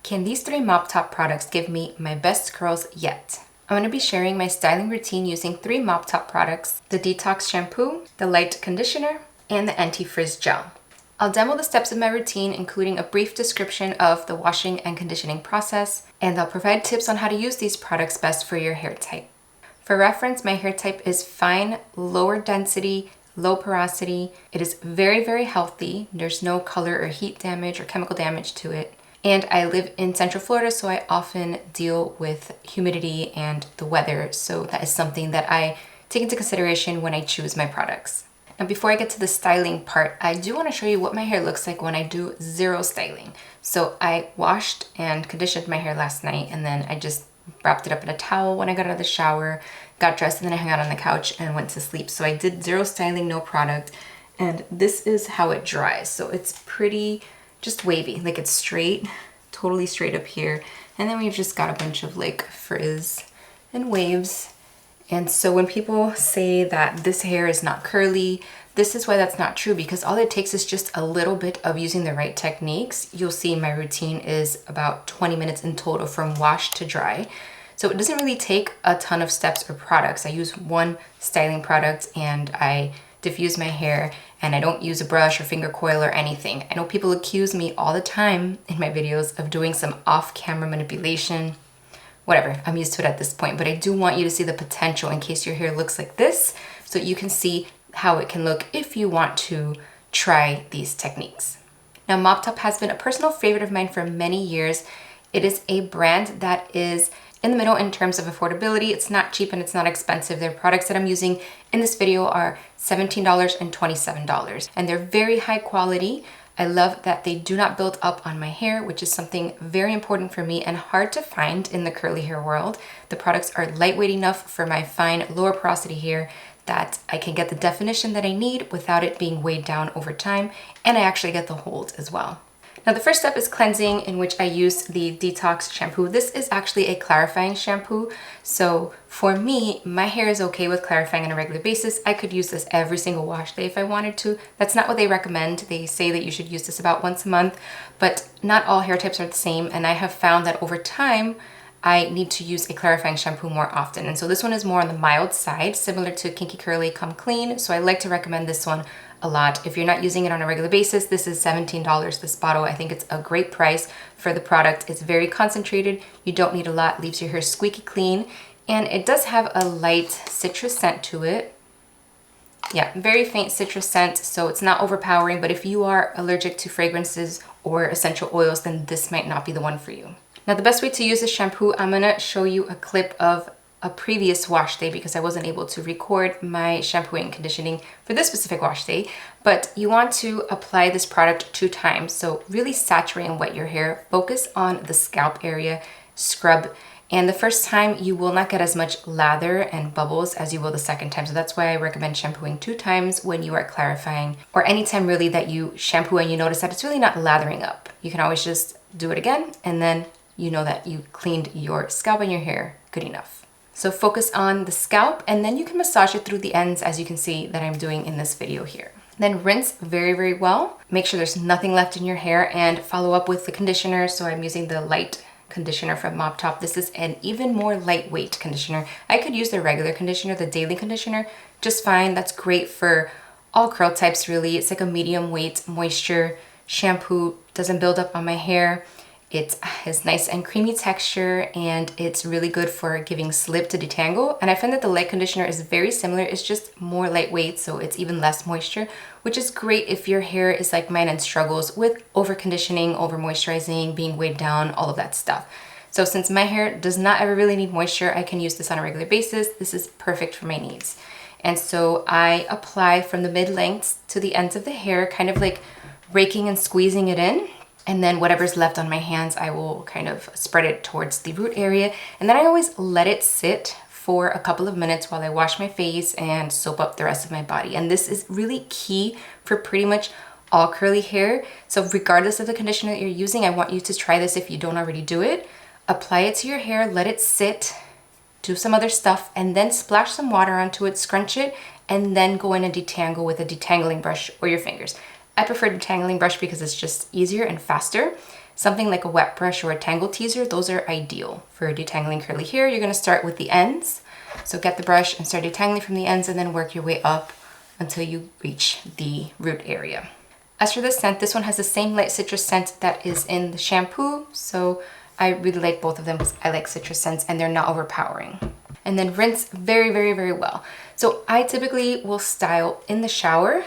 Can these 3 MopTop products give me my best curls yet? I'm going to be sharing my styling routine using 3 MopTop products: the Detox Shampoo, the Light Conditioner, and the Anti-Frizz Gel. I'll demo the steps of my routine, including a brief description of the washing and conditioning process, and I'll provide tips on how to use these products best for your hair type. For reference, my hair type is fine, lower density, low porosity. It is very, very healthy. There's no color or heat damage or chemical damage to it. And I live in Central Florida, so I often deal with humidity and the weather. So that is something that I take into consideration when I choose my products. Now, before I get to the styling part, I do want to show you what my hair looks like when I do zero styling. So I washed and conditioned my hair last night, and then I just wrapped it up in a towel when I got out of the shower, got dressed, and then I hung out on the couch and went to sleep. So I did zero styling, no product, and this is how it dries. So it's pretty just wavy, like it's straight, totally straight up here. And then we've just got a bunch of like frizz and waves. And so when people say that this hair is not curly, this is why that's not true, because all it takes is just a little bit of using the right techniques. You'll see my routine is about 20 minutes in total from wash to dry. So it doesn't really take a ton of steps or products. I use one styling product and I diffuse my hair, and I don't use a brush or finger coil or anything. I know people accuse me all the time in my videos of doing some off-camera manipulation. Whatever, I'm used to it at this point, but I do want you to see the potential in case your hair looks like this, so you can see how it can look if you want to try these techniques. Now, MopTop has been a personal favorite of mine for many years. It is a brand that is in the middle in terms of affordability. It's not cheap and it's not expensive. Their products that I'm using in this video are $17 and $27, and they're very high quality. I love that they do not build up on my hair, which is something very important for me and hard to find in the curly hair world. The products are lightweight enough for my fine, lower porosity hair that I can get the definition that I need without it being weighed down over time, and I actually get the hold as well. Now, the first step is cleansing, in which I use the Detox Shampoo. This is actually a clarifying shampoo. So for me, my hair is okay with clarifying on a regular basis. I could use this every single wash day if I wanted to. That's not what they recommend. They say that you should use this about once a month, but not all hair types are the same. And I have found that over time, I need to use a clarifying shampoo more often. And so this one is more on the mild side, similar to Kinky Curly Come Clean. So I like to recommend this one a lot. If you're not using it on a regular basis, this is $17, this bottle. I think it's a great price for the product. It's very concentrated. You don't need a lot, leaves your hair squeaky clean. And it does have a light citrus scent to it. Yeah, very faint citrus scent, so it's not overpowering, but if you are allergic to fragrances or essential oils, then this might not be the one for you. Now, the best way to use this shampoo, I'm gonna show you a clip of a previous wash day because I wasn't able to record my shampooing and conditioning for this specific wash day, but you want to apply this product 2 times. So really saturate and wet your hair, focus on the scalp area, scrub, and the first time you will not get as much lather and bubbles as you will the second time. So that's why I recommend shampooing 2 times when you are clarifying, or anytime really that you shampoo and you notice that it's really not lathering up. You can always just do it again, and then you know that you cleaned your scalp and your hair good enough. So focus on the scalp, and then you can massage it through the ends, as you can see that I'm doing in this video here. Then rinse very, very well. Make sure there's nothing left in your hair, and follow up with the conditioner. So I'm using the Light Conditioner from MopTop. This is an even more lightweight conditioner. I could use the regular conditioner, the daily conditioner, just fine. That's great for all curl types, really. It's like a medium weight moisture shampoo, doesn't build up on my hair. It has nice and creamy texture, and it's really good for giving slip to detangle. And I find that the light conditioner is very similar. It's just more lightweight, so it's even less moisture, which is great if your hair is like mine and struggles with over conditioning, over moisturizing, being weighed down, all of that stuff. So since my hair does not ever really need moisture, I can use this on a regular basis. This is perfect for my needs. And so I apply from the mid-lengths to the ends of the hair, kind of like raking and squeezing it in. And then whatever's left on my hands, I will kind of spread it towards the root area. And then I always let it sit for a couple of minutes while I wash my face and soap up the rest of my body. And this is really key for pretty much all curly hair. So regardless of the conditioner that you're using, I want you to try this if you don't already do it. Apply it to your hair, let it sit, do some other stuff, and then splash some water onto it, scrunch it, and then go in and detangle with a detangling brush or your fingers. I prefer detangling brush because it's just easier and faster. something like a wet brush or a tangle teaser, those are ideal for detangling curly hair. You're gonna start with the ends. So get the brush and start detangling from the ends and then work your way up until you reach the root area. As for the scent, this one has the same light citrus scent that is in the shampoo. So I really like both of them because I like citrus scents and they're not overpowering. And then rinse very, very, very well. So I typically will style in the shower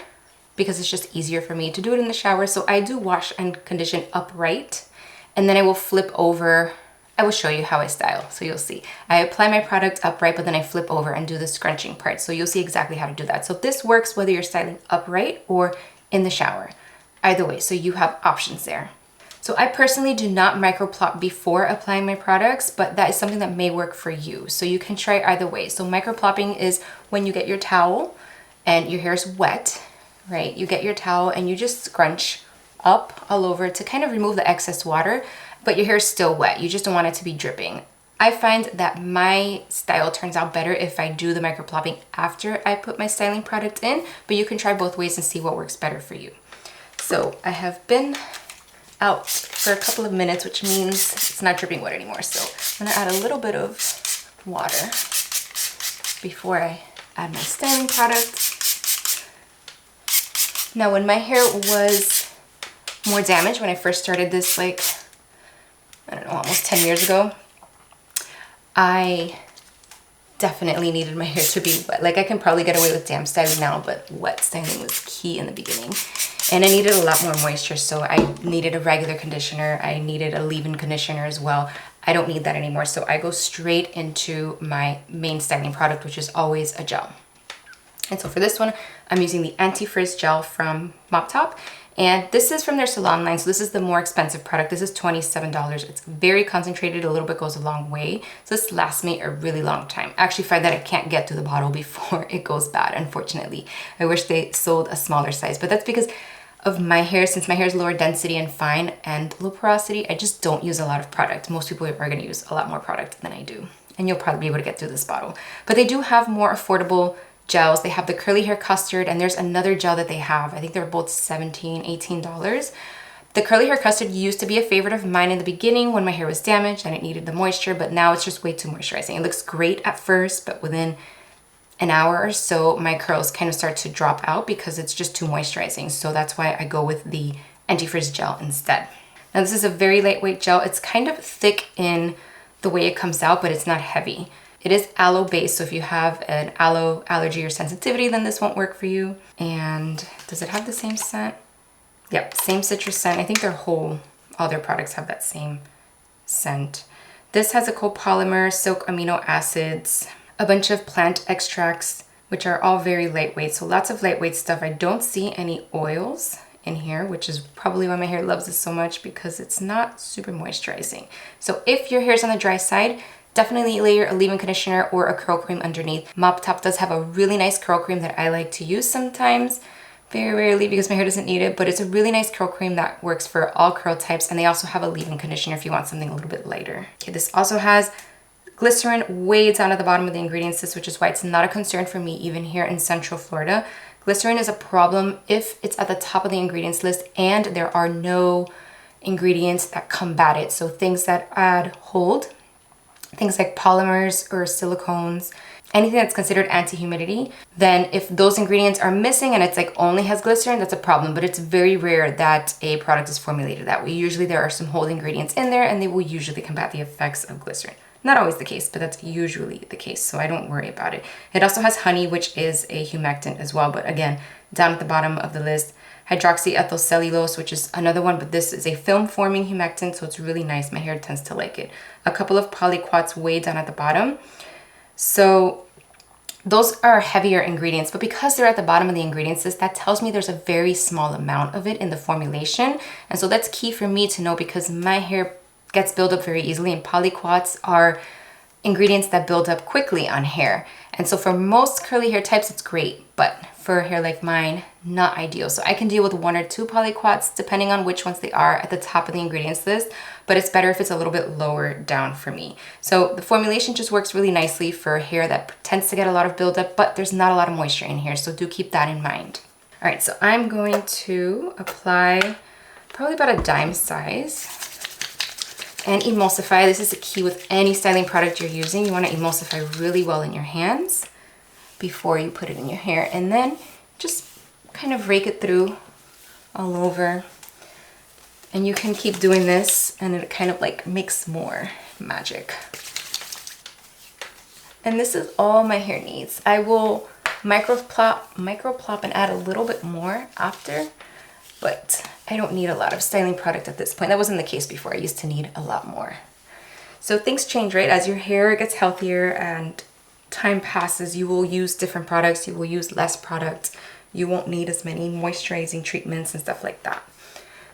because it's just easier for me to do it in the shower. So I do wash and condition upright, and then I will flip over. I will show you how I style, so you'll see. I apply my product upright, but then I flip over and do the scrunching part. So you'll see exactly how to do that. So this works whether you're styling upright or in the shower. Either way, so you have options there. So I personally do not microplop before applying my products, but that is something that may work for you. So you can try either way. So microplopping is when you get your towel and your hair is wet, right? You get your towel and you just scrunch up all over to kind of remove the excess water, but your hair is still wet. You just don't want it to be dripping. I find that my style turns out better if I do the microplopping after I put my styling product in, but you can try both ways and see what works better for you. So I have been out for a couple of minutes, which means it's not dripping wet anymore. So I'm gonna add a little bit of water before I add my styling product. Now, when my hair was more damaged, when I first started this, like, I don't know, almost 10 years ago, I definitely needed my hair to be wet. Like, I can probably get away with damp styling now, but wet styling was key in the beginning. And I needed a lot more moisture, so I needed a regular conditioner. I needed a leave-in conditioner as well. I don't need that anymore, so I go straight into my main styling product, which is always a gel. And so for this one, I'm using the Anti-Frizz Gel from MopTop. And this is from their salon line, so this is the more expensive product. This is $27. It's very concentrated, a little bit goes a long way. So this lasts me a really long time. I actually find that I can't get to the bottle before it goes bad, unfortunately. I wish they sold a smaller size, but that's because of my hair. Since my hair is lower density and fine and low porosity, I just don't use a lot of product. Most people are gonna use a lot more product than I do. And you'll probably be able to get through this bottle. But they do have more affordable gels. They have the curly hair custard, and there's another gel that they have. I think they're both $17, $18. The curly hair custard used to be a favorite of mine in the beginning when my hair was damaged and it needed the moisture, but now it's just way too moisturizing. It looks great at first, but within an hour or so, my curls kind of start to drop out because it's just too moisturizing. So that's why I go with the Anti-Frizz Gel instead. Now, this is a very lightweight gel. It's kind of thick in the way it comes out, but it's not heavy. It is aloe based, so if you have an aloe allergy or sensitivity, then this won't work for you. And does it have the same scent? Yep, same citrus scent. I think all their products have that same scent. This has a copolymer, silk amino acids, a bunch of plant extracts, which are all very lightweight. So lots of lightweight stuff. I don't see any oils in here, which is probably why my hair loves this so much, because it's not super moisturizing. So if your hair's on the dry side, definitely layer a leave-in conditioner or a curl cream underneath. MopTop does have a really nice curl cream that I like to use sometimes, very rarely because my hair doesn't need it, but it's a really nice curl cream that works for all curl types, and they also have a leave-in conditioner if you want something a little bit lighter. Okay, this also has glycerin way down at the bottom of the ingredients list, which is why it's not a concern for me even here in Central Florida. Glycerin is a problem if it's at the top of the ingredients list and there are no ingredients that combat it. So things that add hold, things like polymers or silicones, anything that's considered anti-humidity, then if those ingredients are missing and it's like only has glycerin, that's a problem. But it's very rare that a product is formulated that way. Usually there are some hold ingredients in there and they will usually combat the effects of glycerin. Not always the case, but that's usually the case, so I don't worry about it. It also has honey, which is a humectant as well, but again, down at the bottom of the list, hydroxyethyl cellulose, which is another one, but this is a film-forming humectant, so it's really nice. My hair tends to like it. A couple of polyquats way down at the bottom. So those are heavier ingredients, but because they're at the bottom of the ingredients list, that tells me there's a very small amount of it in the formulation. And so that's key for me to know because my hair gets built up very easily, and polyquats are ingredients that build up quickly on hair. And so for most curly hair types, it's great, but for hair like mine, not ideal. So I can deal with 1 or 2 polyquats depending on which ones they are at the top of the ingredients list, but it's better if it's a little bit lower down for me. So the formulation just works really nicely for hair that tends to get a lot of buildup, but there's not a lot of moisture in here, so do keep that in mind. All right, so I'm going to apply probably about a dime size And emulsify. This is the key with any styling product you're using. You want to emulsify really well in your hands before you put it in your hair. And then just kind of rake it through all over. And you can keep doing this and it kind of like makes more magic. And this is all my hair needs. I will microplop and add a little bit more after, but I don't need a lot of styling product at this point. That wasn't the case before. I used to need a lot more. So things change, right? As your hair gets healthier and time passes, you will use different products. You will use less products. You won't need as many moisturizing treatments and stuff like that.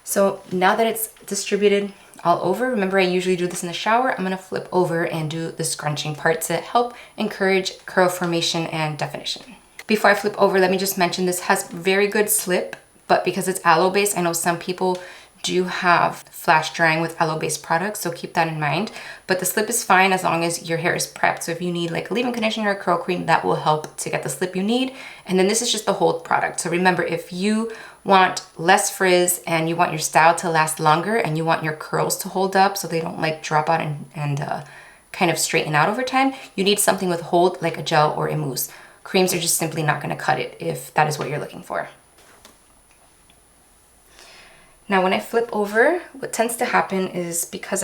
So now that it's distributed all over, remember I usually do this in the shower, I'm gonna flip over and do the scrunching part to help encourage curl formation and definition. Before I flip over, let me just mention this has very good slip, but because it's aloe based, I know some people do have flash drying with aloe based products, so keep that in mind. But the slip is fine as long as your hair is prepped. So if you need like a leave-in conditioner or curl cream, that will help to get the slip you need. And then this is just the hold product. So remember, if you want less frizz and you want your style to last longer and you want your curls to hold up so they don't like drop out and kind of straighten out over time, you need something with hold like a gel or a mousse. Creams are just simply not going to cut it if that is what you're looking for. Now when I flip over, what tends to happen is because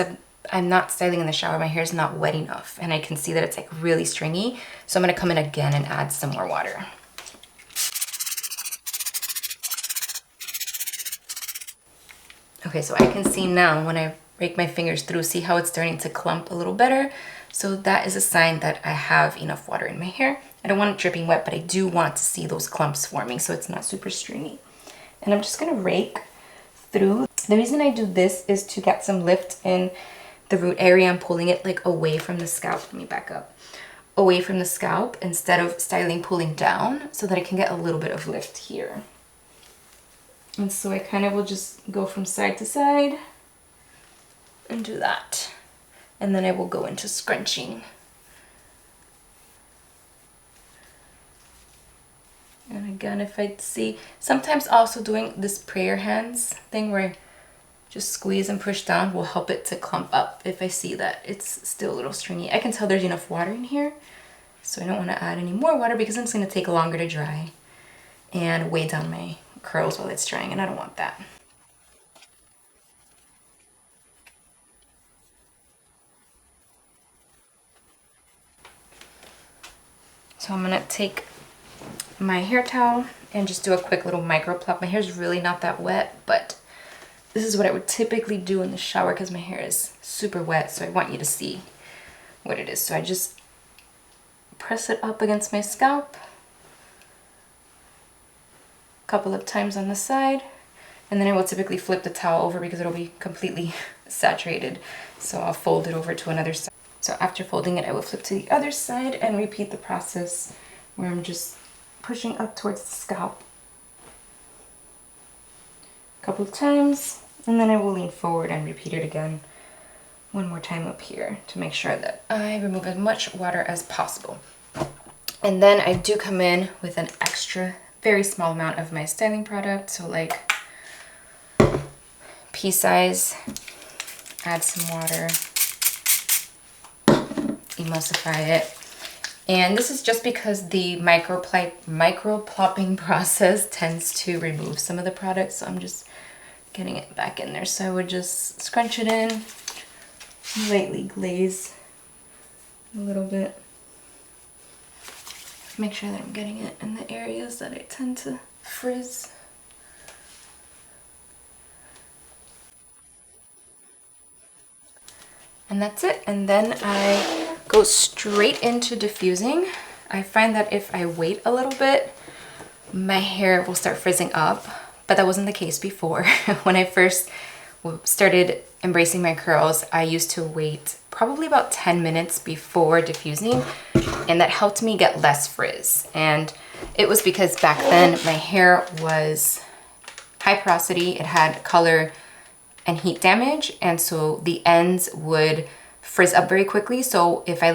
I'm not styling in the shower, my hair is not wet enough and I can see that it's like really stringy. So I'm going to come in again and add some more water. Okay, so I can see now when I rake my fingers through, see how it's starting to clump a little better. So that is a sign that I have enough water in my hair. I don't want it dripping wet, but I do want to see those clumps forming so it's not super stringy. And I'm just gonna rake through. The reason I do this is to get some lift in the root area. I'm pulling it like away from the scalp. Let me back up. Away from the scalp instead of styling pulling down so that I can get a little bit of lift here. And so I kind of will just go from side to side and do that. And then I will go into scrunching. And again, if I see, sometimes also doing this prayer hands thing where I just squeeze and push down will help it to clump up if I see that it's still a little stringy. I can tell there's enough water in here, so I don't want to add any more water because it's going to take longer to dry and weigh down my curls while it's drying, and I don't want that. So I'm gonna take my hair towel and just do a quick little micro plop. My hair is really not that wet, but this is what I would typically do in the shower because my hair is super wet, so I want you to see what it is. So I just press it up against my scalp a couple of times on the side, and then I will typically flip the towel over because it'll be completely saturated, so I'll fold it over to another side. So after folding it, I will flip to the other side and repeat the process where I'm just pushing up towards the scalp a couple of times, and then I will lean forward and repeat it again one more time up here to make sure that I remove as much water as possible. And then I do come in with an extra very small amount of my styling product, so like pea size, add some water, emulsify it. And this is just because the micro plopping process tends to remove some of the product, so I'm just getting it back in there. So I would just scrunch it in, lightly glaze a little bit. Make sure that I'm getting it in the areas that I tend to frizz. And that's it. And then I go straight into diffusing. I find that if I wait a little bit, my hair will start frizzing up, but that wasn't the case before. When I first started embracing my curls, I used to wait probably about 10 minutes before diffusing, and that helped me get less frizz. And it was because back then my hair was high porosity, it had color and heat damage, and so the ends would frizz up very quickly. So if I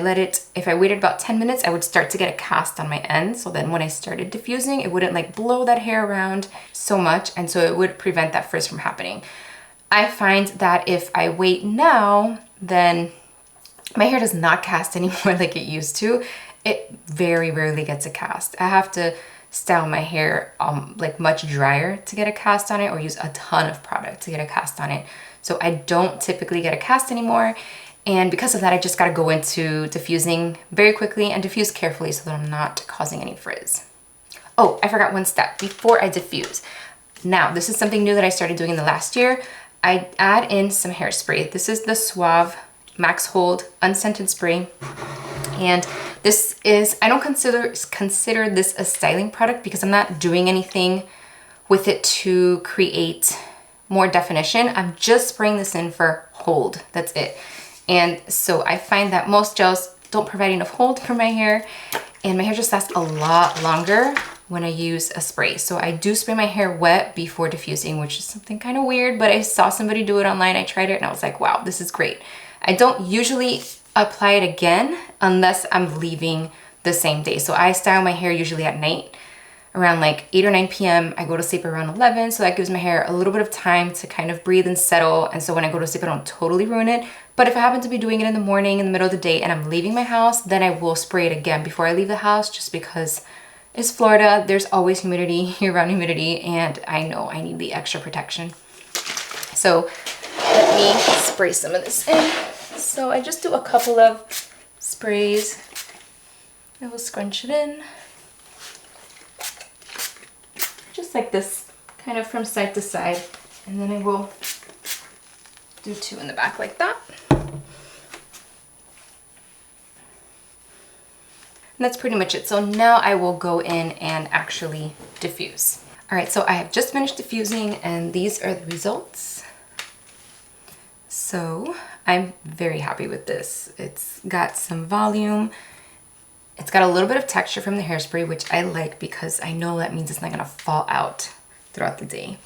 waited about 10 minutes, I would start to get a cast on my ends. So then when I started diffusing, it wouldn't like blow that hair around so much, and so it would prevent that frizz from happening. I find that if I wait now, then my hair does not cast anymore like it used to. It very rarely gets a cast. I have to style my hair like much drier to get a cast on it, or use a ton of product to get a cast on it. So I don't typically get a cast anymore. And because of that, I just gotta go into diffusing very quickly and diffuse carefully so that I'm not causing any frizz. Oh, I forgot one step before I diffuse. Now, this is something new that I started doing in the last year. I add in some hairspray. This is the Suave Max Hold unscented spray. And this is, I don't consider this a styling product because I'm not doing anything with it to create more definition. I'm just spraying this in for hold, that's it. And so I find that most gels don't provide enough hold for my hair, and my hair just lasts a lot longer when I use a spray. So I do spray my hair wet before diffusing, which is something kind of weird, but I saw somebody do it online. I tried it and I was like, wow, this is great. I don't usually apply it again unless I'm leaving the same day. So I style my hair usually at night around like 8 or 9 p.m. I go to sleep around 11. So that gives my hair a little bit of time to kind of breathe and settle. And so when I go to sleep, I don't totally ruin it. But if I happen to be doing it in the morning, in the middle of the day, and I'm leaving my house, then I will spray it again before I leave the house, just because it's Florida. There's always humidity, year-round humidity, and I know I need the extra protection. So let me spray some of this in. So I just do a couple of sprays. I will scrunch it in. Just like this, kind of from side to side. And then I will do two in the back like that. And that's pretty much it. So now I will go in and actually diffuse. All right, so I have just finished diffusing and these are the results. So I'm very happy with this. It's got some volume. It's got a little bit of texture from the hairspray, which I like because I know that means it's not gonna fall out throughout the day.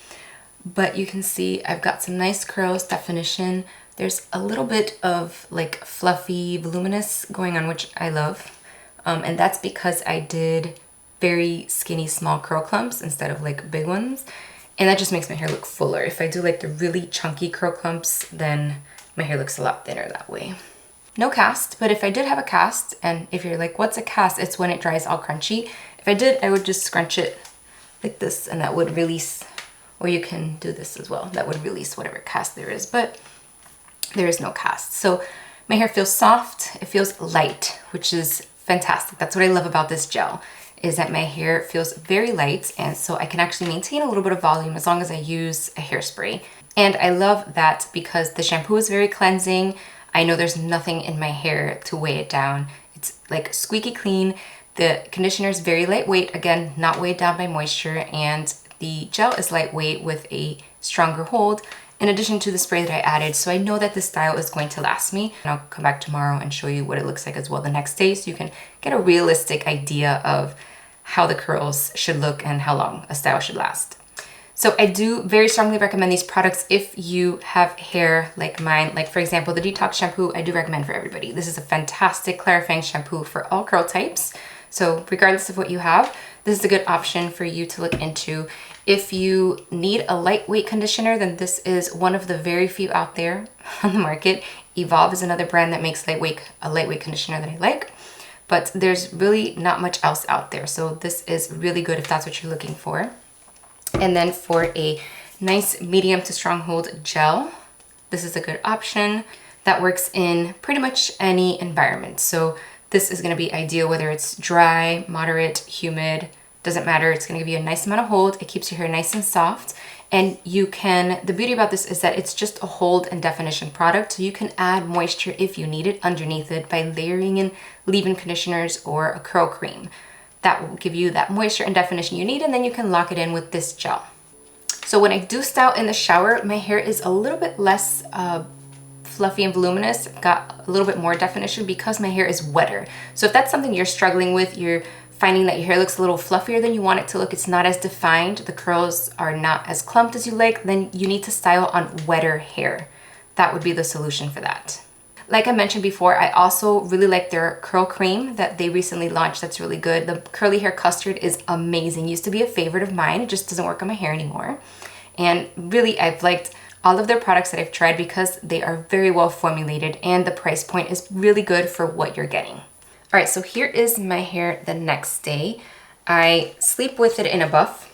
But you can see I've got some nice curls, definition. There's a little bit of like fluffy, voluminous going on, which I love. And that's because I did very skinny, small curl clumps instead of like big ones. And that just makes my hair look fuller. If I do like the really chunky curl clumps, then my hair looks a lot thinner that way. No cast, but if I did have a cast, and if you're like, what's a cast? It's when it dries all crunchy. If I did, I would just scrunch it like this and that would release, or you can do this as well. That would release whatever cast there is, but there is no cast. So my hair feels soft, it feels light, which is fantastic. That's what I love about this gel, is that my hair feels very light, and so I can actually maintain a little bit of volume as long as I use a hairspray. And I love that because the shampoo is very cleansing. I know there's nothing in my hair to weigh it down. It's like squeaky clean. The conditioner is very lightweight, again, not weighed down by moisture, and the gel is lightweight with a stronger hold, in addition to the spray that I added. So I know that this style is going to last me. And I'll come back tomorrow and show you what it looks like as well the next day, so you can get a realistic idea of how the curls should look and how long a style should last. So I do very strongly recommend these products if you have hair like mine. Like for example, the Detox shampoo, I do recommend for everybody. This is a fantastic clarifying shampoo for all curl types. So regardless of what you have, this is a good option for you to look into. If you need a lightweight conditioner, then this is one of the very few out there on the market. Evolve is another brand that makes a lightweight conditioner that I like, but there's really not much else out there. So this is really good if that's what you're looking for. And then for a nice medium to strong hold gel, this is a good option that works in pretty much any environment. So this is gonna be ideal whether it's dry, moderate, humid, doesn't matter. It's gonna give you a nice amount of hold. It keeps your hair nice and soft. And you can, the beauty about this is that it's just a hold and definition product. So you can add moisture if you need it underneath it by layering in leave-in conditioners or a curl cream. That will give you that moisture and definition you need, and then you can lock it in with this gel. So when I do style in the shower, my hair is a little bit less fluffy and voluminous, got a little bit more definition because my hair is wetter. So if that's something you're struggling with, you're finding that your hair looks a little fluffier than you want it to look, it's not as defined, the curls are not as clumped as you like, then you need to style on wetter hair. That would be the solution for that. Like I mentioned before, I also really like their curl cream that they recently launched. That's really good. The curly hair custard is amazing. Used to be a favorite of mine. It just doesn't work on my hair anymore. And really, I've liked all of their products that I've tried because they are very well formulated and the price point is really good for what you're getting. All right, so here is my hair the next day. I sleep with it in a buff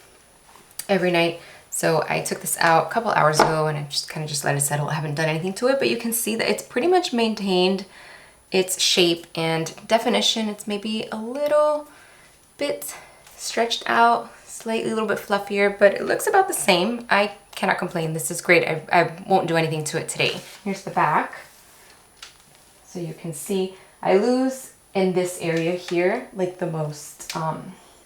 every night. So I took this out a couple hours ago and I just kind of just let it settle. I haven't done anything to it, but you can see that it's pretty much maintained its shape and definition. It's maybe a little bit stretched out, slightly a little bit fluffier, but it looks about the same. I cannot complain. This is great. I won't do anything to it today. Here's the back. So you can see I lose in this area here, like the most, I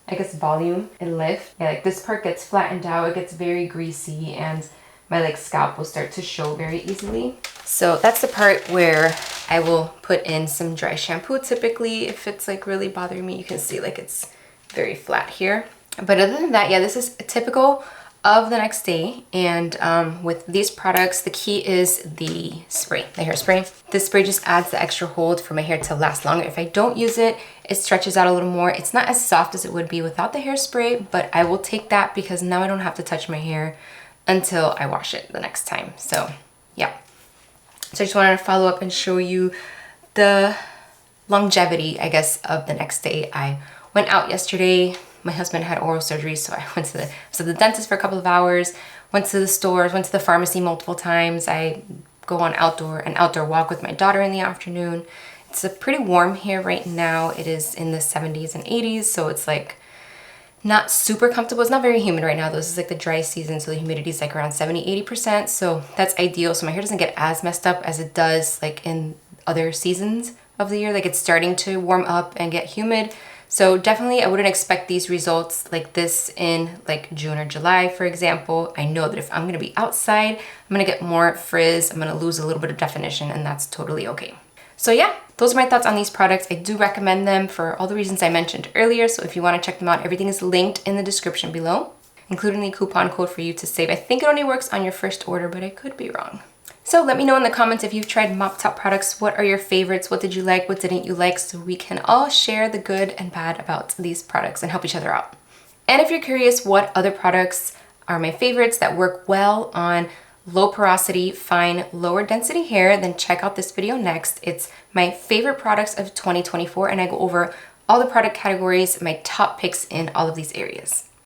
guess, volume and lift. Yeah, like this part gets flattened out, it gets very greasy, and my like scalp will start to show very easily. So that's the part where I will put in some dry shampoo typically. If it's like really bothering me, you can see like it's very flat here. But other than that, yeah, this is typical of the next day. And with these products, the key is the spray, the hairspray. This spray just adds the extra hold for my hair to last longer. If I don't use it, it stretches out a little more. It's not as soft as it would be without the hairspray, but I will take that because now I don't have to touch my hair until I wash it the next time. So yeah. So I just wanted to follow up and show you the longevity, I guess, of the next day. I went out yesterday. My husband had oral surgery, so I went to the dentist for a couple of hours, went to the stores, went to the pharmacy multiple times. I go on an outdoor walk with my daughter in the afternoon. It's pretty warm here right now. It is in the 70s and 80s, so it's like not super comfortable. It's not very humid right now. This is like the dry season, so the humidity is like around 70-80%, so that's ideal. So my hair doesn't get as messed up as it does like in other seasons of the year. Like it's starting to warm up and get humid. So definitely I wouldn't expect these results like this in like June or July, for example. I know that if I'm gonna be outside, I'm gonna get more frizz, I'm gonna lose a little bit of definition, and that's totally okay. So yeah, those are my thoughts on these products. I do recommend them for all the reasons I mentioned earlier. So if you wanna check them out, everything is linked in the description below, including the coupon code for you to save. I think it only works on your first order, but I could be wrong. So let me know in the comments if you've tried MopTop products. What are your favorites? What did you like? What didn't you like? So we can all share the good and bad about these products and help each other out. And if you're curious what other products are my favorites that work well on low porosity, fine, lower density hair, then check out this video next. It's my favorite products of 2024, and I go over all the product categories, my top picks in all of these areas.